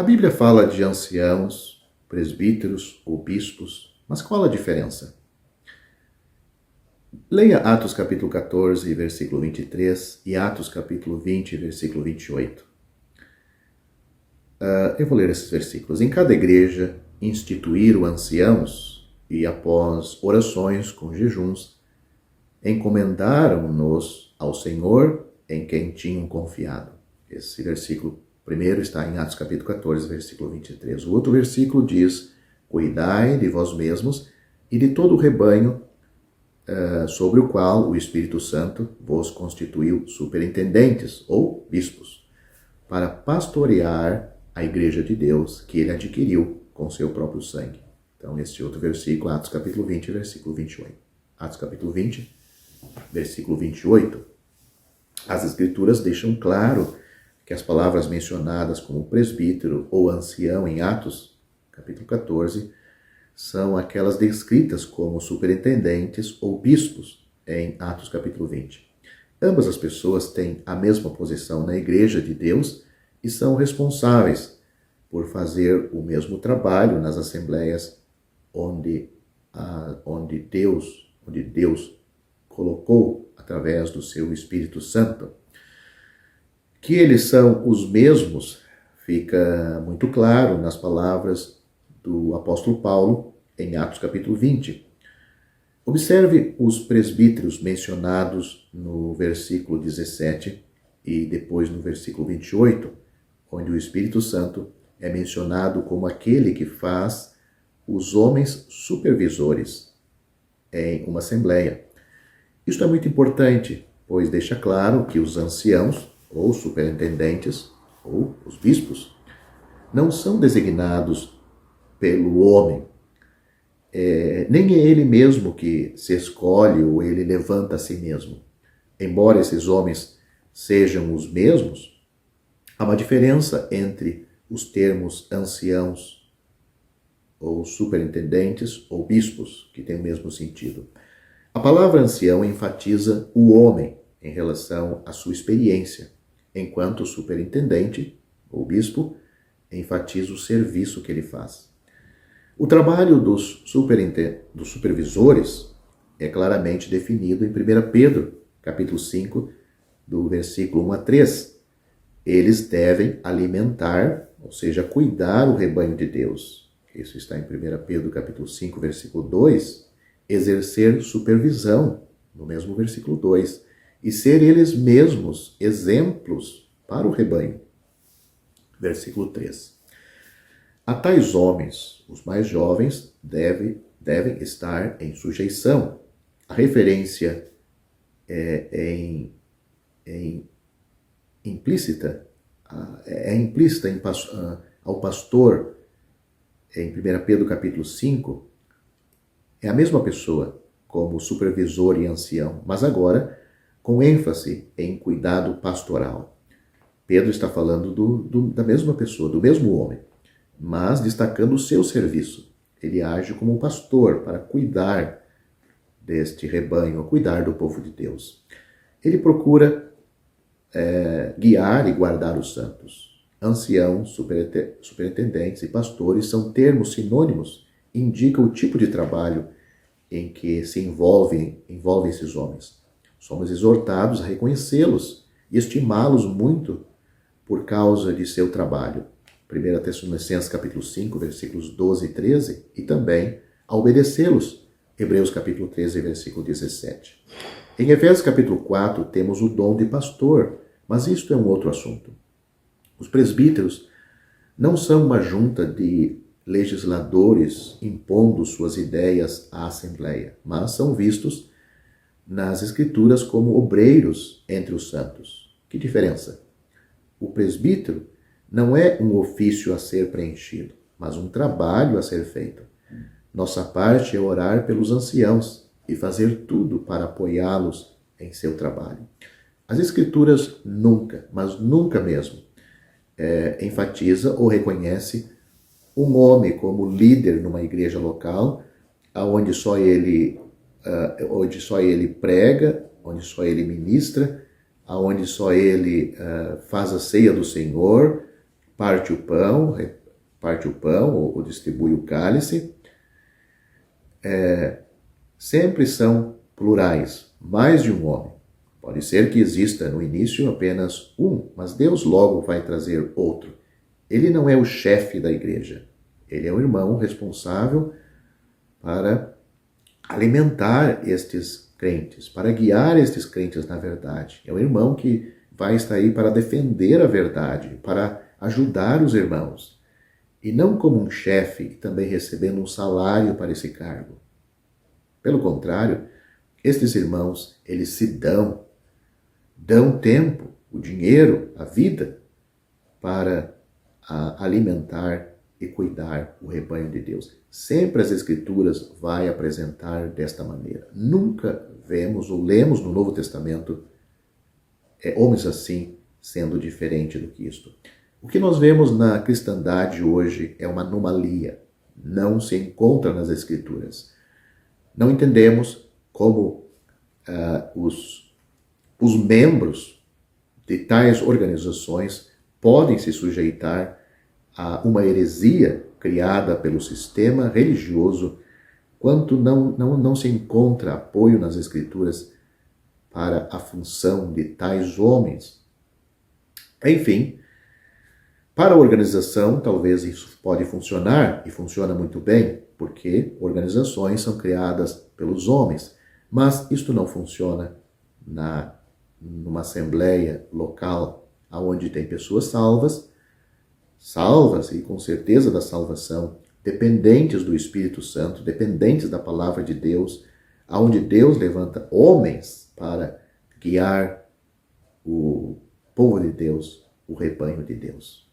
Bíblia fala de anciãos, presbíteros ou bispos, mas qual a diferença? Leia Atos capítulo 14, versículo 23 e Atos capítulo 20, versículo 28. Eu vou ler esses versículos. Em cada igreja instituíram anciãos e, após orações com jejuns, encomendaram-nos ao Senhor em quem tinham confiado. Esse versículo primeiro está em Atos capítulo 14, versículo 23. O outro versículo diz: cuidai de vós mesmos e de todo o rebanho sobre o qual o Espírito Santo vos constituiu superintendentes ou bispos, para pastorear a igreja de Deus que ele adquiriu com seu próprio sangue. Então, este outro versículo, Atos capítulo 20, versículo 28. Atos capítulo 20, versículo 28. As Escrituras deixam claro que as palavras mencionadas como presbítero ou ancião em Atos capítulo 14 são aquelas descritas como superintendentes ou bispos em Atos capítulo 20. Ambas as pessoas têm a mesma posição na igreja de Deus e são responsáveis por fazer o mesmo trabalho nas assembleias onde Deus colocou através do seu Espírito Santo. Que eles são os mesmos fica muito claro nas palavras do apóstolo Paulo em Atos capítulo 20. Observe os presbíteros mencionados no versículo 17 e depois no versículo 28, onde o Espírito Santo é mencionado como aquele que faz os homens supervisores em uma assembleia. Isto é muito importante, pois deixa claro que os anciãos, ou superintendentes, ou os bispos, não são designados pelo homem. Nem é ele mesmo que se escolhe ou ele levanta a si mesmo. Embora esses homens sejam os mesmos, há uma diferença entre os termos anciãos ou superintendentes ou bispos, que têm o mesmo sentido. A palavra ancião enfatiza o homem em relação à sua experiência, enquanto o superintendente ou bispo enfatiza o serviço que ele faz. O trabalho dos supervisores é claramente definido em 1 Pedro, capítulo 5, do versículo 1 a 3. Eles devem alimentar, ou seja, cuidar o rebanho de Deus. Isso está em 1 Pedro, capítulo 5, versículo 2. Exercer supervisão, no mesmo versículo 2. E ser eles mesmos exemplos para o rebanho. Versículo 3. A tais homens, os mais jovens, devem estar em sujeição. A referência implícita ao pastor em 1 Pedro capítulo 5, é a mesma pessoa como supervisor e ancião, mas agora com ênfase em cuidado pastoral. Pedro está falando da mesma pessoa, do mesmo homem, mas destacando o seu serviço. Ele age como pastor para cuidar deste rebanho, cuidar do povo de Deus. Ele procura guiar e guardar os santos. Anciãos, superintendentes e pastores são termos sinônimos, indicam o tipo de trabalho em que se envolvem esses homens. Somos exortados a reconhecê-los e estimá-los muito por causa de seu trabalho. 1 Tessalonicenses capítulo 5, versículos 12 e 13, e também a obedecê-los. Hebreus capítulo 13, versículo 17. Em Efésios capítulo 4 temos o dom de pastor, mas isto é um outro assunto. Os presbíteros não são uma junta de legisladores impondo suas ideias à Assembleia, mas são vistos nas Escrituras como obreiros entre os santos. Que diferença? O presbítero não é um ofício a ser preenchido, mas um trabalho a ser feito. Nossa parte é orar pelos anciãos e fazer tudo para apoiá-los em seu trabalho. As Escrituras nunca, mas nunca mesmo, enfatiza ou reconhece um homem como líder numa igreja local, onde só ele prega, onde só ele ministra, onde só ele faz a ceia do Senhor, parte o pão ou distribui o cálice, sempre são plurais, mais de um homem. Pode ser que exista no início apenas um, mas Deus logo vai trazer outro. Ele não é o chefe da igreja. Ele é o irmão responsável para alimentar estes crentes, para guiar estes crentes na verdade. É o irmão que vai estar aí para defender a verdade, para ajudar os irmãos. E não como um chefe também recebendo um salário para esse cargo. Pelo contrário, estes irmãos, eles se dão tempo, o dinheiro, a vida, para alimentar e cuidar o rebanho de Deus. Sempre as Escrituras vai apresentar desta maneira. Nunca vemos ou lemos no Novo Testamento homens assim sendo diferente do que isto. O que nós vemos na cristandade hoje é uma anomalia. Não se encontra nas Escrituras. Não entendemos como os membros de tais organizações podem se sujeitar a uma heresia criada pelo sistema religioso, quanto não se encontra apoio nas Escrituras para a função de tais homens. Enfim, para a organização, talvez isso pode funcionar, e funciona muito bem, porque organizações são criadas pelos homens, mas isto não funciona numa assembleia local, onde tem pessoas salvas e com certeza da salvação, dependentes do Espírito Santo, dependentes da palavra de Deus, onde Deus levanta homens para guiar o povo de Deus, o rebanho de Deus.